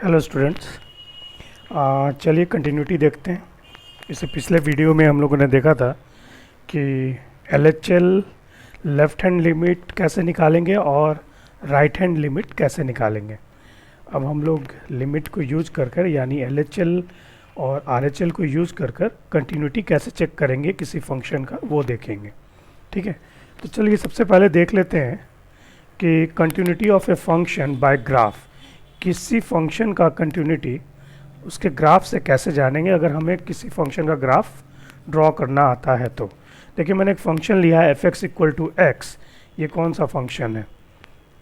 Hello students, चलिए continuity देखते हैं। इससे पिछले वीडियो में हम लोगों ने देखा था कि एलएचएल लेफ़्ट हैंड लिमिट कैसे निकालेंगे और राइट हैंड लिमिट कैसे निकालेंगे। अब हम लोग लिमिट को यूज कर कर यानी एलएचएल और आरएचएल को यूज कर कर कंटिन्यूटी कैसे चेक करेंगे किसी फंक्शन का, वो देखेंगे। ठीक है, तो चलिए सबसे पहले देख लेते हैं कि continuity of a function by graph. किसी फंक्शन का कंटिन्यूटी उसके ग्राफ से कैसे जानेंगे अगर हमें किसी फंक्शन का ग्राफ ड्रॉ करना आता है। तो देखिए, मैंने एक फंक्शन लिया है f x equal to x. ये कौन सा फंक्शन है?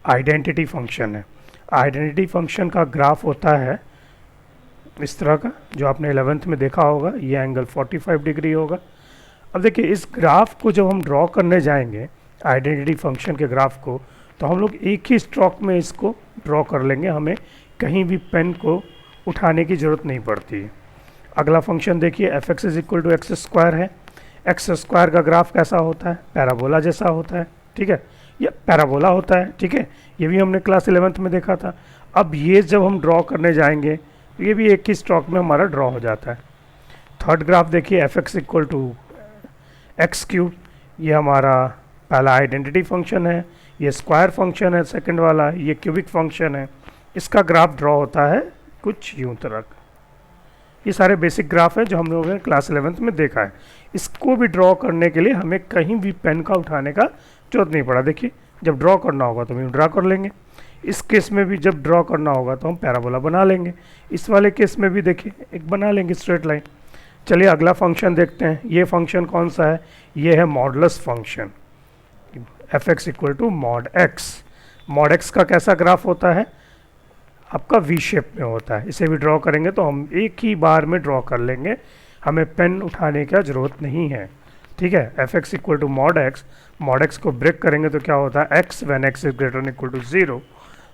आइडेंटिटी फंक्शन है। आइडेंटिटी फंक्शन का ग्राफ होता है इस तरह का, जो आपने 11th में देखा होगा। ये एंगल 45 डिग्री होगा। अब देखिए, इस ग्राफ को जब हम ड्रॉ करने जाएंगे आइडेंटिटी फंक्शन के ग्राफ को, तो हम लोग एक ही स्ट्रोक में इसको ड्रॉ कर लेंगे। हमें कहीं भी पेन को उठाने की ज़रूरत नहीं पड़ती है। अगला फंक्शन देखिए, f x is equal to x square है। एक्स स्क्वायर का ग्राफ कैसा होता है? पैराबोला जैसा होता है। ठीक है, ये पैराबोला होता है। ठीक है, ये भी हमने क्लास 11th में देखा था। अब ये जब हम ड्रॉ करने जाएंगे तो ये भी एक ही स्ट्रोक में हमारा ड्रॉ हो जाता है। थर्ड ग्राफ देखिए, f x equal to x cube. ये हमारा पहला आइडेंटिटी फंक्शन है, ये स्क्वायर फंक्शन है सेकंड वाला, ये क्यूबिक फंक्शन है। इसका ग्राफ ड्रॉ होता है कुछ यूं तरह। ये सारे बेसिक ग्राफ हैं जो हम लोगों ने क्लास 11th में देखा है। इसको भी ड्रॉ करने के लिए हमें कहीं भी पेन का उठाने का जरूरत नहीं पड़ा। देखिए, जब ड्रॉ करना होगा तो हम ड्रा कर लेंगे। इस केस में भी जब ड्रॉ करना होगा तो हम पैराबोला बना लेंगे। इस वाले केस में भी देखिए एक बना लेंगे स्ट्रेट लाइन। चलिए अगला फंक्शन देखते हैं। ये फंक्शन कौन सा है? ये है modulus function, f x equal to mod x. Mod x का कैसा ग्राफ होता है? आपका वी शेप में होता है। इसे भी ड्रॉ करेंगे तो हम एक ही बार में ड्रॉ कर लेंगे, हमें पेन उठाने की ज़रूरत नहीं है। ठीक है, f x equal to mod x. Mod x को ब्रेक करेंगे तो क्या होता है? X when x is greater than equal to 0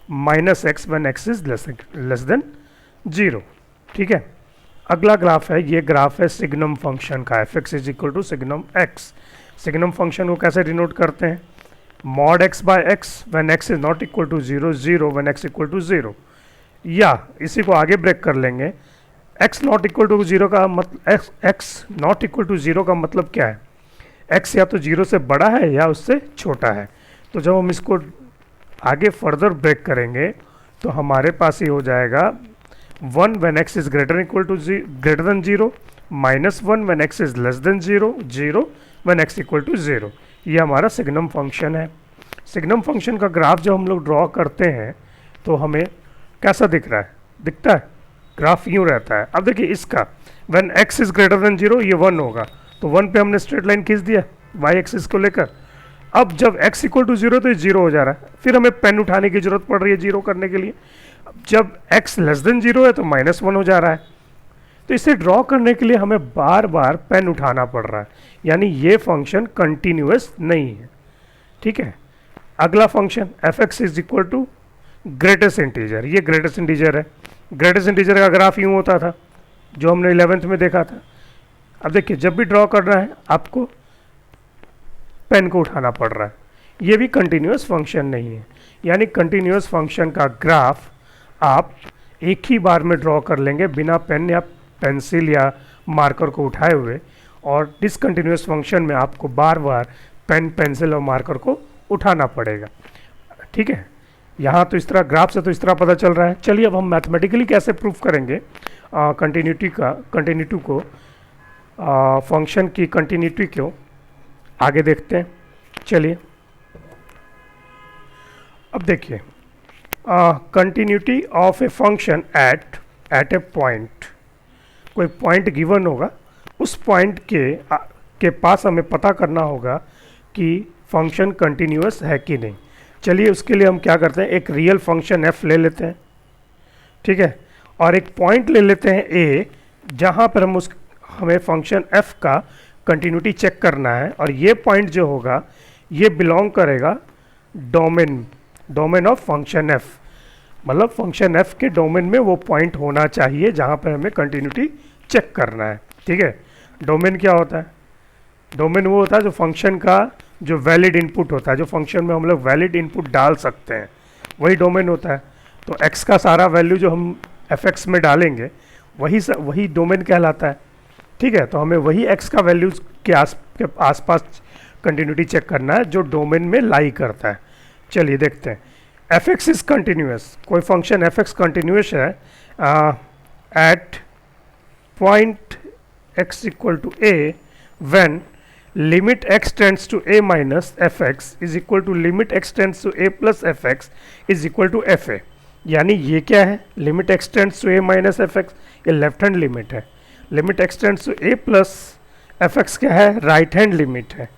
minus x when x is less than 0। ठीक है, अगला ग्राफ है, ये ग्राफ है सिग्नम फंक्शन का, f x is equal to signum x. Signum function को कैसे डिनोट करते हैं? Mod x by x when x is not equal to 0, 0 when x equal to 0। या इसी को आगे ब्रेक कर लेंगे, x नॉट इक्वल टू 0 का मतलब x नॉट इक्वल टू 0 का मतलब क्या है? x या तो 0 से बड़ा है या उससे छोटा है। तो जब हम इसको आगे फर्दर ब्रेक करेंगे तो हमारे पास ही हो जाएगा 1 when x is greater than 0, minus 1 when x is less than 0, 0 when x equal to 0। ये हमारा सिग्नम फंक्शन है। सिग्नम फंक्शन का ग्राफ जब हम लोग ड्रॉ करते हैं तो हमें कैसा दिख रहा है? दिखता है ग्राफ यूँ रहता है। अब देखिए इसका when x is greater than 0 ये 1 होगा, तो 1 पे हमने स्ट्रेट लाइन खींच दिया y एक्सिस को लेकर। अब जब x इक्वल टू 0 तो ये 0 हो जा रहा है, फिर हमें पेन उठाने की जरूरत पड़ रही है 0 करने के लिए। जब x लेस देन 0 है तो -1 हो जा रहा है। तो इसे ड्रॉ करने के लिए हमें बार बार पेन उठाना पड़ रहा है, यानी ये फंक्शन कंटिन्यूअस नहीं है। ठीक है, अगला function f x is equal to greatest integer. ये ग्रेटेस्ट इंटीजर है। ग्रेटेस्ट इंटीजर का ग्राफ यूँ होता था जो हमने 11th में देखा था। अब देखिए, जब भी ड्रॉ करना है आपको पेन को उठाना पड़ रहा है। ये भी कंटिन्यूअस फंक्शन नहीं है, यानी कंटिन्यूअस फंक्शन का ग्राफ आप एक ही बार में ड्रॉ कर लेंगे बिना पेन या पेंसिल या मार्कर को उठाए हुए। और डिसकंटिन्यूअस फंक्शन में आपको बार बार पेन, पेंसिल और मार्कर को उठाना पड़ेगा। ठीक है, यहाँ तो इस तरह ग्राफ से तो इस तरह पता चल रहा है। चलिए अब हम मैथमेटिकली कैसे प्रूफ करेंगे कंटिन्यूटी को, फंक्शन की कंटिन्यूटी को आगे देखते हैं। चलिए अब देखिए, continuity of a function at A point. कोई पॉइंट गिवन होगा, उस पॉइंट के पास हमें पता करना होगा कि फंक्शन कंटिन्यूअस है कि नहीं। चलिए उसके लिए हम क्या करते हैं, एक रियल फंक्शन f ले लेते हैं। ठीक है, और एक पॉइंट ले लेते हैं a, जहाँ पर हमें फंक्शन f का कंटिन्यूटी करना है। और ये पॉइंट जो होगा ये बिलोंग करेगा डोमेन ऑफ फंक्शन f। मतलब फंक्शन f के डोमेन में वो पॉइंट होना चाहिए जहाँ पर हमें कंटिन्यूटी चेक करना है। ठीक है, डोमेन क्या होता है? डोमेन वो होता है जो फंक्शन का जो वैलिड इनपुट होता है, जो फंक्शन में हम लोग वैलिड इनपुट डाल सकते हैं, वही डोमेन होता है। तो x का सारा वैल्यू जो हम fx में डालेंगे वही डोमेन कहलाता है। ठीक है, तो हमें वही x का वैल्यू के आसपास कंटिन्यूटी चेक करना है जो डोमेन में लाई करता है। चलिए देखते हैं, fx इज कंटिन्यूस, कोई फंक्शन fx कंटिन्यूस है at point x equal to a when limit x tends to a minus fx is equal to limit x tends to a plus fx is equal to fa। यानी ये क्या है, limit x tends to a minus fx, ये left hand limit है। Limit x tends to a plus fx क्या है, right hand limit है।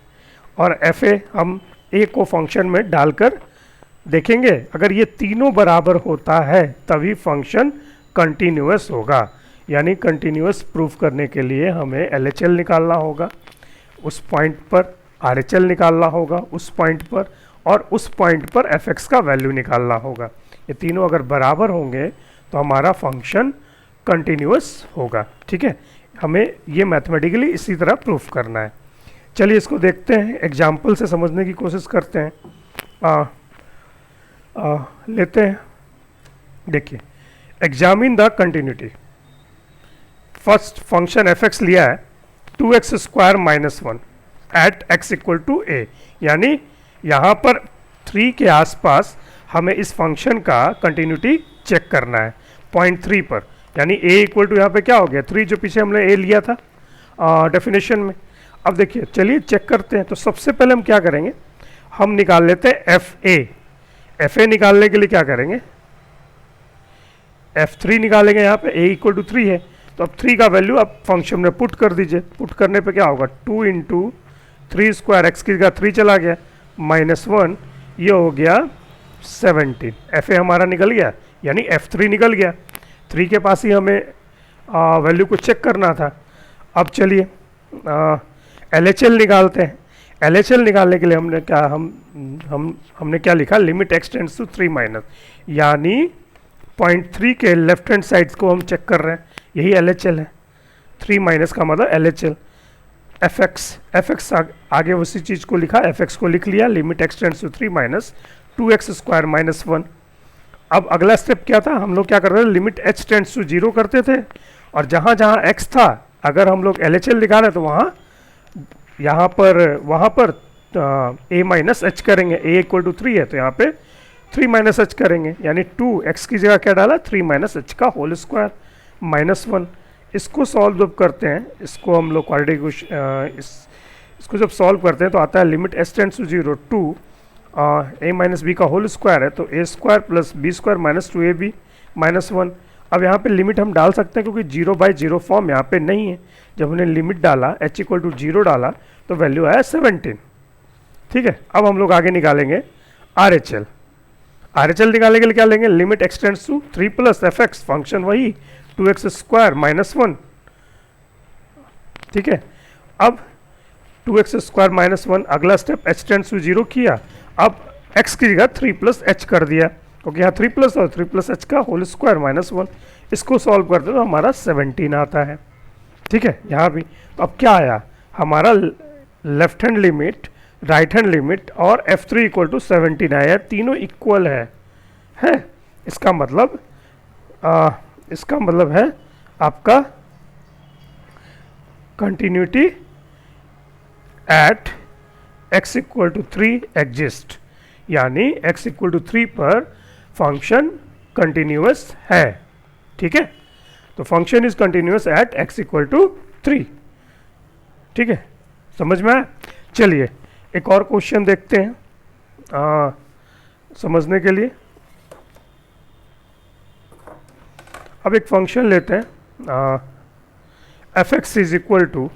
और fa हम a को फंक्शन में डालकर देखेंगे, अगर ये तीनों बराबर होता है तभी फंक्शन कंटिन्यूअस होगा। यानी कंटिन्यूअस प्रूफ करने के लिए हमें LHL निकालना होगा उस पॉइंट पर, RHL निकालना होगा उस पॉइंट पर, और उस पॉइंट पर fx का वैल्यू निकालना होगा। ये तीनों अगर बराबर होंगे तो हमारा फंक्शन कंटिन्यूअस होगा। ठीक है, हमें ये मैथमेटिकली इसी तरह प्रूफ करना है। चलिए इसको देखते हैं, एग्जाम्पल से समझने की कोशिश करते हैं। लेते हैं, देखिए, examine the continuity. First function fx लिया है 2x square minus 1 at x equal to a, यानी यहाँ पर 3 के आसपास हमें इस फंक्शन का कंटिन्यूटी चेक करना है पॉइंट 3 पर। यानी a इक्वल टू यहाँ पे क्या हो गया, 3 जो पीछे हमने a लिया था डेफिनेशन में। अब देखिए, चलिए चेक करते हैं। तो सबसे पहले हम क्या करेंगे, हम निकाल लेते हैं fa निकालने के लिए क्या करेंगे, f3 निकालेंगे। यहाँ पे a इक्वल टू 3 है, तो अब 3 का वैल्यू आप फंक्शन में पुट कर दीजिए। पुट करने पे क्या होगा, 2 इंटू 3 स्क्वायर, एक्स की जगह 3 चला गया, माइनस 1, ये हो गया 17। fa हमारा निकल गया, यानी f3 निकल गया। 3 के पास ही हमें वैल्यू को चेक करना था। अब चलिए LHL निकालते हैं। LHL निकालने के लिए हमने क्या हमने क्या लिखा, limit x tends to 3 minus, यानी पॉइंट 3 के लेफ्ट हैंड साइड्स को हम चेक कर रहे हैं, यही LHL है। 3 माइनस का मतलब LHL। fx आगे उसी चीज़ को लिखा, fx को लिख लिया, limit x tends to 3 minus 2x square minus 1। अब अगला स्टेप क्या था, हम लोग क्या कर रहे थे, लिमिट h टेंड्स टू 0 करते थे, और जहाँ जहाँ x था अगर हम लोग LHL निकालें तो वहाँ पर a माइनस एच करेंगे। a इक्वल टू 3 है तो यहाँ पे 3 माइनस एच करेंगे, यानी 2 x की जगह क्या डाला, 3 माइनस एच का होल स्क्वायर माइनस 1। इसको सॉल्व जब करते हैं, इसको हम लोग इसको जब सॉल्व करते हैं तो आता है limit s tends to 0 to a minus b का होल स्क्वायर है, तो a square plus b square minus 2ab minus 1। अब यहाँ पे लिमिट हम डाल सकते हैं क्योंकि 0/0 फॉर्म यहाँ पे नहीं है। जब हमने लिमिट डाला h इक्वल टू 0 डाला तो वैल्यू आया 17। ठीक है, अब हम लोग आगे निकालेंगे RHL। RHL निकालने के लिए क्या लेंगे, limit x tends to 3 plus fx, function वही 2x स्क्वायर माइनस 1। ठीक है, अब 2x स्क्वायर माइनस 1, अगला स्टेप h टेंड्स टू 0 किया, अब x की जगह 3 प्लस h कर दिया, क्योंकि यहाँ 3 प्लस और 3 प्लस h का होल स्क्वायर माइनस 1। इसको सॉल्व करते तो हमारा 17 आता है। ठीक है, यहाँ भी तो अब क्या आया, हमारा left hand limit, right hand limit और f3 इक्वल टू 17 आया, तीनों इक्वल है। इसका मतलब है आपका continuity at x equal to 3 exist, यानी x इक्वल टू 3 पर फंक्शन कंटिन्यूअस है। ठीक है, तो function is continuous at x equal to 3। ठीक है, समझ में आया। चलिए एक और क्वेश्चन देखते हैं समझने के लिए। अब एक फंक्शन लेते हैं fx is equal to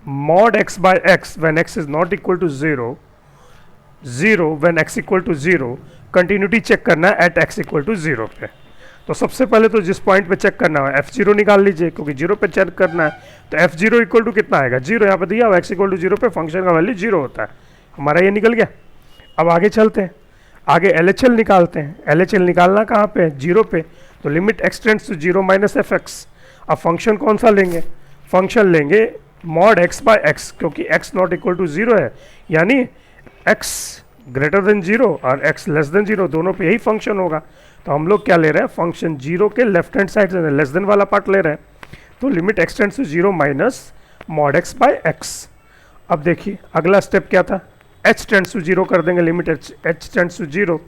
mod x by x when x is not equal to 0 when x equal to 0। Continuity check करना है एट x इक्वल टू 0 पे। तो सबसे पहले तो जिस पॉइंट पे चेक करना है f0 निकाल लीजिए, क्योंकि 0 पे चेक करना है। तो f0 इक्वल टू कितना आएगा, 0 यहाँ पे दिया हुआ, x इक्वल टू 0 पे फंक्शन का वैल्यू 0 होता है, हमारा ये निकल गया। अब आगे चलते हैं, आगे LHL निकालते हैं। LHL निकालना कहाँ पे, 0 पे, तो limit x tends to 0 minus fx। अब फंक्शन कौन सा लेंगे, फंक्शन लेंगे मॉड x बाय x, क्योंकि x नॉट इक्वल टू 0 है, यानी x ग्रेटर देन 0 और x लेस देन 0 दोनों पे यही फंक्शन होगा। तो हम लोग क्या ले रहे हैं, फंक्शन जीरो के लेफ्ट हैंड साइड से लेस देन वाला पार्ट ले रहे हैं, तो limit x tends to zero minus mod x by x. अब देखिए अगला स्टेप क्या था, एच टेंड्स टू जीरो कर देंगे, limit h tends to zero.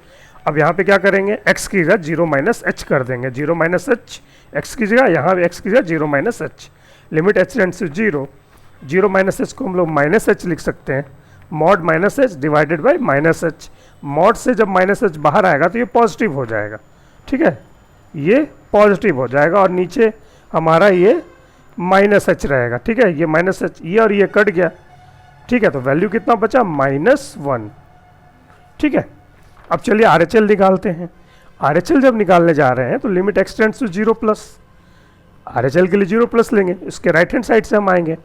अब यहाँ पे क्या करेंगे, एक्स की जगह जीरो माइनस एच कर देंगे, जीरो माइनस एच एक्स की जगह, यहाँ पे एक्स की जगह zero minus h, limit h tends to zero, zero minus h को हम लोग माइनस एच लिख सकते हैं, mod minus h divided by minus h. Mod से जब माइनस एच बाहर आएगा तो ये पॉजिटिव हो जाएगा, ठीक है, ये पॉजिटिव हो जाएगा और नीचे हमारा ये माइनस एच रहेगा, ठीक है, ये माइनस एच, ये और ये कट गया, ठीक है, तो वैल्यू कितना बचा, -1, ठीक है। अब चलिए आर एच एल निकालते हैं। आर एच एल जब निकालने जा रहे हैं तो limit x tends to zero plus, R H L के लिए जीरो प्लस लेंगे, इसके राइट हैंड साइड से हम आएंगे,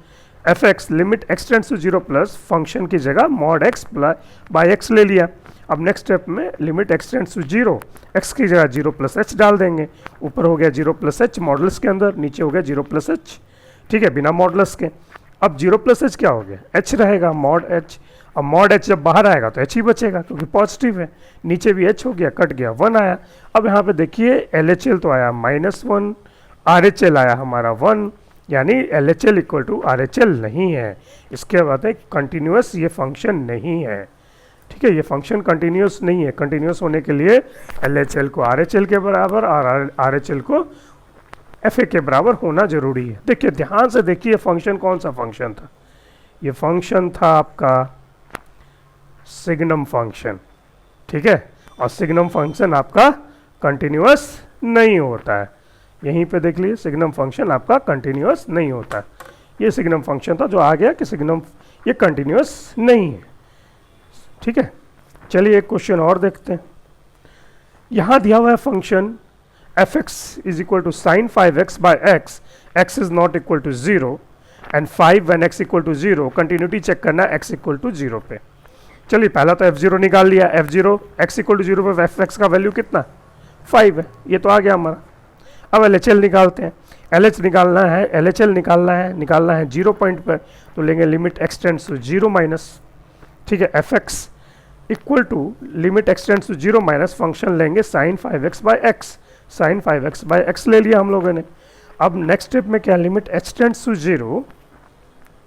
f x limit x tends to zero plus, function की जगह मॉड एक्स बाई एक्स ले लिया। अब नेक्स्ट स्टेप में limit x tends to zero, x की जगह जीरो प्लस एच डाल देंगे, ऊपर हो गया जीरो प्लस एच मॉडल्स के अंदर, नीचे हो गया जीरो प्लस एच, ठीक है, बिना मॉडल्स के। अब जीरो प्लस एच क्या हो गया, एच रहेगा, मॉड एच। अब मॉड एच जब बाहर आएगा तो एच ही बचेगा क्योंकि पॉजिटिव है, नीचे भी एच हो गया, कट गया, 1 आया। अब यहाँ पे देखिए एल एच एल तो आया -1, आर एच एल आया हमारा 1, यानी L H L equal to R H L नहीं है। इसके बाद है कंटिन्यूस ये फंक्शन नहीं है, ठीक है, ये फंक्शन कंटिन्यूस नहीं है। कंटिन्यूस होने के लिए एल एच एल को आर एच एल के बराबर और आर एच एल को एफ ए के बराबर होना जरूरी है। देखिए ध्यान से देखिए फंक्शन कौन सा फंक्शन था, ये फंक्शन था आपका सिग्नम फंक्शन, ठीक है, और सिग्नम फंक्शन आपका कंटिन्यूस नहीं होता है। यहीं पे देख लीजिए सिग्नम फंक्शन आपका कंटिन्यूस नहीं होता है। ये सिग्नम फंक्शन था जो आ गया कि सिग्नम ये कंटिन्यूस नहीं है, ठीक है। चलिए एक क्वेश्चन और देखते हैं। यहाँ दिया हुआ है function f x is equal to sine 5x by x, x is not equal to 0 and 5 when x equal to 0, continuity check करना है x इक्वल टू 0 पे। चलिए पहला तो f0 निकाल लिया, f0 x इक्वल टू 0 पे f(x) का वैल्यू कितना 5 है, ये तो आ गया हमारा। अब LHL निकालते हैं, LH निकालना है, LHL निकालना है 0 पॉइंट पर, तो लेंगे limit x tends to 0 minus, ठीक है, fx equal to limit x tends to 0 minus function लेंगे sin 5x by x, sin 5x by x ले लिया हम लोगों ने। अब नेक्स्ट स्टेप में क्या, लिमिट h टेंड्स टू 0,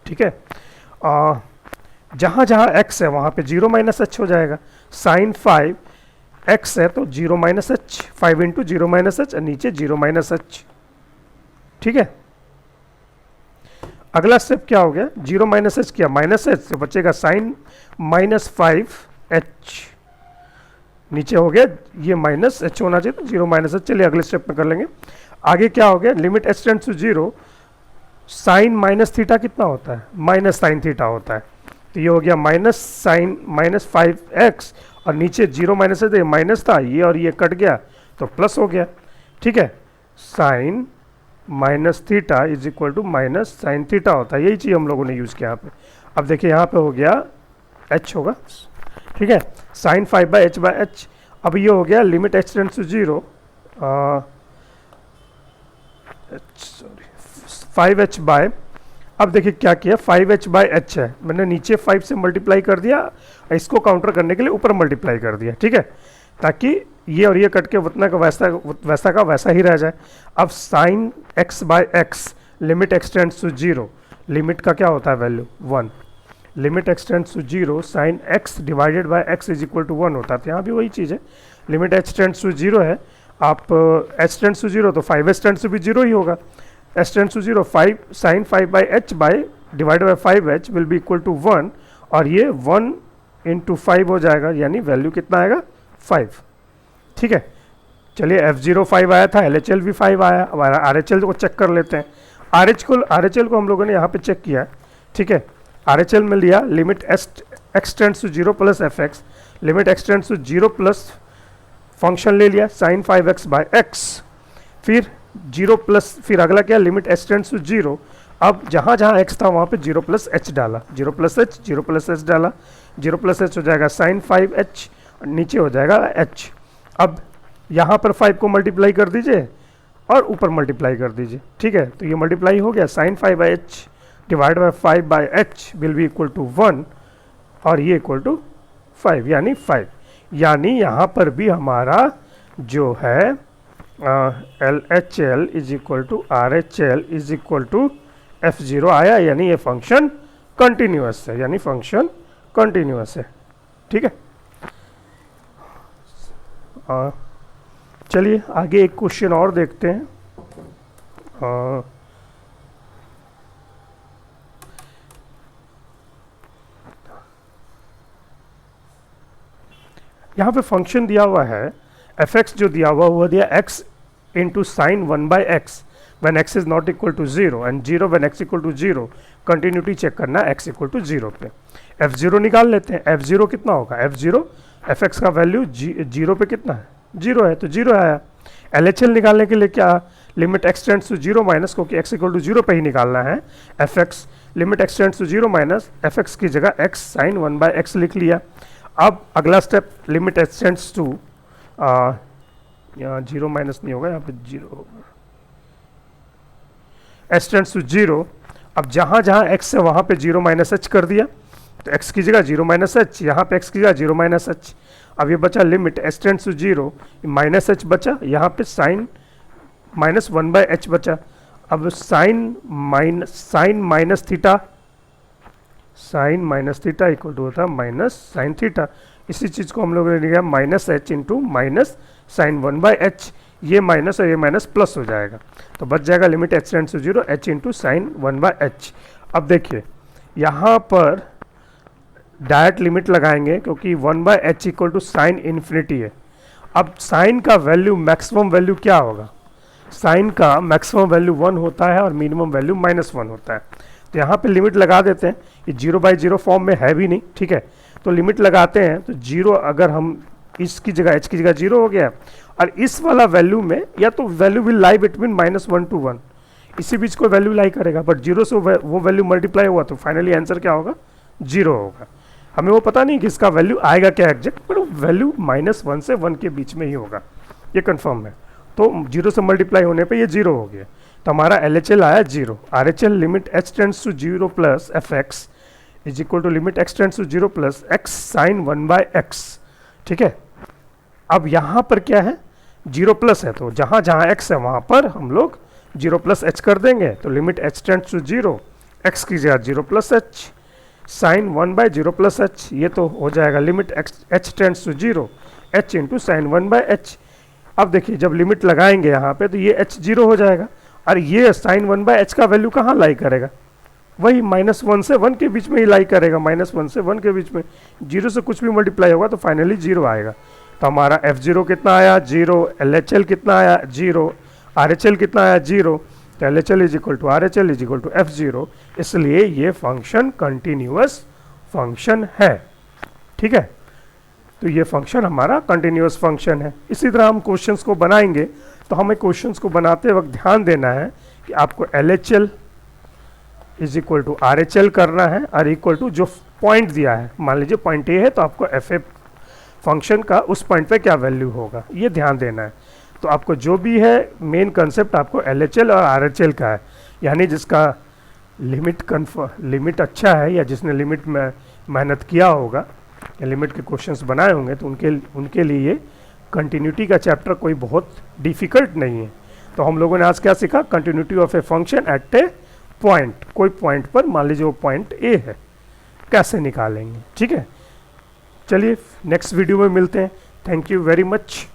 ठीक है, जहाँ जहाँ x है वहाँ पे 0 माइनस h हो जाएगा, sin 5x है तो 0 minus h, 5 into 0 minus h, नीचे 0 माइनस h, ठीक है। अगला स्टेप क्या हो गया, 0 माइनस h किया, माइनस h तो बचेगा sin -5h, नीचे हो गया ये माइनस h होना चाहिए तो 0 माइनस h। चलिए अगले स्टेप में कर लेंगे। आगे क्या हो गया, limit h tends to 0, sine minus theta कितना होता है, माइनस साइन थीटा होता है, तो ये हो गया माइनस साइन -5x और नीचे 0 माइनस है तो ये माइनस था, ये और ये कट गया तो प्लस हो गया, ठीक है, sine minus theta is equal to minus sine theta होता है, यही चीज़ हम लोगों ने यूज़ किया यहाँ पे। अब देखिए यहाँ पे हो गया h होगा, ठीक है, साइन 5/h/h। अब ये हो गया limit h tends to 0, 5h by, अब देखिए क्या किया, 5h/h है, मैंने नीचे 5 से मल्टीप्लाई कर दिया, इसको काउंटर करने के लिए ऊपर मल्टीप्लाई कर दिया, ठीक है, ताकि ये और ये कट के उतना का वैसा का वैसा ही रह जाए। अब sine x/x limit x tends to 0, लिमिट का क्या होता है value 1, limit x tends to 0 sine x divided by x is equal to 1 होता है, तो यहाँ भी वही चीज़ है, लिमिट h टेंड्स टू 0 है, आप h टेंड्स टू 0 तो 5h टेंड्स टू भी 0 ही होगा, h tends to 0 5 sine 5/h by divided by 5h will be equal to 1, और ये 1 इंटू 5 हो जाएगा, यानी वैल्यू कितना आएगा 5, ठीक है। चलिए f0 5 आया था, LHL भी 5 आया, अब RHL को चेक कर लेते हैं। RHL को हम लोगों ने यहाँ पे चेक किया, ठीक है, RHL में लिया limit x tends to 0 plus fx, limit x tends to 0 plus function ले लिया sin 5x बाय x, फिर 0 प्लस, फिर अगला क्या, लिमिट h टेंड्स टू 0, अब जहाँ जहाँ x था वहाँ पे 0 प्लस h डाला, 0 प्लस h डाला, 0 प्लस h हो जाएगा sin 5h, नीचे हो जाएगा h। अब यहाँ पर 5 को मल्टीप्लाई कर दीजिए और ऊपर मल्टीप्लाई कर दीजिए, ठीक है, तो ये मल्टीप्लाई हो गया, sin 5/h divide by 5/h will be equal to 1 और ये इक्वल टू 5, यानी 5, यानी यहाँ पर भी हमारा जो है L H L is equal to R H L is equal to f zero आया, यानी ये फंक्शन कंटिन्यूअस है, यानी फंक्शन कंटिन्यूअस है। ठीक है, चलिए आगे एक क्वेश्चन और देखते हैं। यहाँ पे फंक्शन दिया हुआ है एफ एक्स, जो दिया हुआ दिया x into sine 1/x when x is not equal to 0 and 0 when x equal to 0। Continuity check करना है x इक्वल टू 0 पे। f0 निकाल लेते हैं। f0 कितना होगा? f0 fx का वैल्यू 0 पे कितना है? 0 है, तो 0 आया। LHL निकालने के लिए क्या, limit x tends to 0 minus, क्योंकि x इक्वल टू 0 पे ही निकालना है। fx limit x tends to 0 minus fx की जगह x साइन 1/x लिख लिया। अब अगला step, limit x tends to, यहाँ 0 माइनस नहीं होगा, यहाँ पे 0 होगा, x टेंड्स टू 0। अब जहाँ जहाँ x है वहाँ पे 0 माइनस h कर दिया, तो x की जगह 0 माइनस h, यहाँ पे x की जगह 0 माइनस h। अब ये बचा limit h tends to 0, minus h बचा, यहाँ पे साइन माइनस 1/h बचा। अब sine minus theta, sine minus theta equal to होता है माइनस साइन थीटा। इसी चीज़ को हम लोगों ने लिखा minus h into minus sine 1/h। ये माइनस और ये माइनस प्लस हो जाएगा, तो बच जाएगा limit h tends to 0 h into sine 1/h। अब देखिए यहाँ पर डायरेक्ट लिमिट लगाएंगे, क्योंकि 1/h equal to sign infinity है। अब साइन का वैल्यू, मैक्सिमम वैल्यू क्या होगा? साइन का मैक्सिमम वैल्यू 1 होता है और मिनिमम वैल्यू -1 होता है। तो यहाँ पे लिमिट लगा देते हैं, ये 0/0 फॉर्म में है भी नहीं, ठीक है, तो लिमिट लगाते हैं। तो 0 अगर हम इसकी जगह h की जगह 0 हो गया, और इस वाला वैल्यू में या तो value will lie between -1 to 1, इसी बीच को वैल्यू लाई करेगा, बट 0 से वो वैल्यू मल्टीप्लाई हुआ तो फाइनली आंसर क्या होगा? 0 होगा। हमें वो पता नहीं कि इसका वैल्यू आएगा क्या एग्जैक्ट, पर वैल्यू -1 से 1 के बीच में ही होगा, ये कंफर्म है। तो 0 से मल्टीप्लाई होने पे ये 0 हो गया, तो हमारा LHL आया 0। RHL limit h tends to 0 plus fx is equal to limit x tends to 0 plus x sine 1/x। ठीक है, अब यहाँ पर क्या है? 0 प्लस है, तो जहाँ जहाँ x है वहाँ पर हम लोग 0 प्लस h कर देंगे, तो limit h tends to 0, x की जगह 0 plus h sine 1/0 plus h, ये तो हो जाएगा limit h tends to 0 h into sine 1/h। अब देखिए जब लिमिट लगाएंगे यहाँ पे, तो ये h 0 हो जाएगा, और ये साइन 1/h का वैल्यू कहाँ लाई करेगा? वही -1 से 1 के बीच में ही लाई करेगा, -1 से 1 के बीच में। 0 से कुछ भी मल्टीप्लाई होगा तो फाइनली 0 आएगा। तो हमारा f0 कितना आया? 0। LHL कितना आया? 0। RHL कितना आया? 0। तो LHL is equal to RHL is equal to f0, इसलिए ये फंक्शन कंटिन्यूअस फंक्शन है। ठीक है, तो ये फंक्शन हमारा कंटिन्यूअस फंक्शन है। इसी तरह हम क्वेश्चंस को बनाएंगे, तो हमें क्वेश्चंस को बनाते वक्त ध्यान देना है कि आपको LHL is equal to RHL करना है, और इक्वल टू जो पॉइंट दिया है, मान लीजिए पॉइंट ए है, तो आपको FA फंक्शन का उस पॉइंट पे क्या वैल्यू होगा, ये ध्यान देना है। तो आपको जो भी है मेन कंसेप्ट आपको LHL और RHL का है, यानी जिसका लिमिट अच्छा है, या जिसने लिमिट में मेहनत किया होगा या लिमिट के क्वेश्चंस बनाए होंगे, तो उनके लिए कंटिन्यूटी का चैप्टर कोई बहुत डिफ़िकल्ट नहीं है। तो हम लोगों ने आज क्या सीखा? Continuity of a function at A point, कोई पॉइंट पर, मान लीजिए वो पॉइंट ए है, कैसे निकालेंगे। ठीक है, चलिए नेक्स्ट वीडियो में मिलते हैं। Thank you very much.